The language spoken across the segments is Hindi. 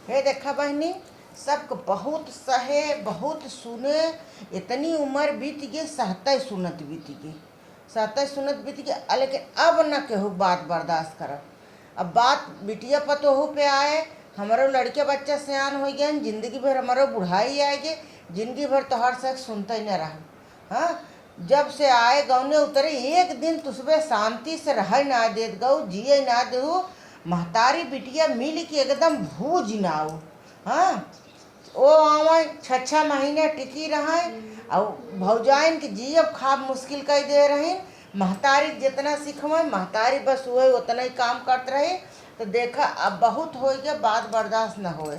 हे देखा बहनी, सबको बहुत सहे बहुत सुने। इतनी उम्र बीत गई, सहते सुनत बीत गई, सहते सुनत बीत गई। लेकिन अब न केहू बात बर्दाश्त करब। अब बात बिटिया पतोहू पे आए। हमारो लड़के बच्चा सियान हो गए, जिंदगी भर हमारो बुढ़ाई आएगी, जिंदगी भर तोहर से सुनते ही न रह। हाँ, जब से आए गौने उतरे एक दिन तुसबे शांति से रह ना देत गौ, जिए ना देहू। महतारी बिटिया मिल के एकदम भूज नाऊ। हाँ, ओ आवे 6 महीने टिकी रहे और भौजाइन के जियब खाब मुश्किल कर दे रही। महतारी जितना सिखवे महतारी बस वही उतना ही काम करते रहे। तो देखा अब बहुत हो गया, बात बर्दाश्त न होए।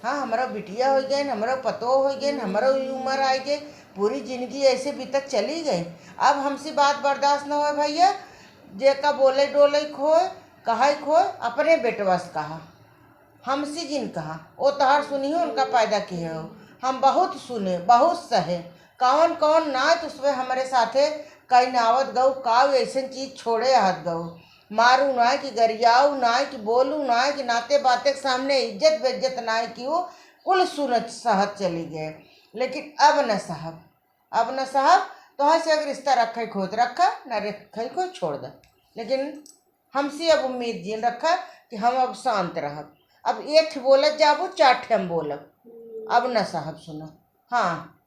हाँ, हमारा बिटिया हो गए, हमारा पतो हो गए, हमारा उम्र आ गई, पूरी जिंदगी ऐसे बीतक चली गई। अब हमसे बात बर्दाश्त न हो भैया। जेका बोले डोले खोए कहा खोए, अपने बेटवा से कहा, हमसे जिन कहा वो तहार सुनी हो, उनका पैदा किए हो। हम बहुत सुने बहुत सहे, कौन कौन ना तो उसमें हमारे साथे कई नावत गऊ काव ऐसे चीज छोड़े हत गऊ। मारू ना कि गरियाऊ ना कि बोलू ना कि नाते बाते के सामने इज्जत बेज्जत ना कि वो कुल सुनत सहत चली गए। लेकिन अब न साहब, अब न साहब, तो से अगर रिश्ता रखे खोद रखा न रखे को छोड़ दे। लेकिन हमसे अब उम्मीद जिन रखा कि हम अब शांत रह। अब एक बोलत जाबू 4 ठे हम बोलब। अब न साहब सुनो। हाँ।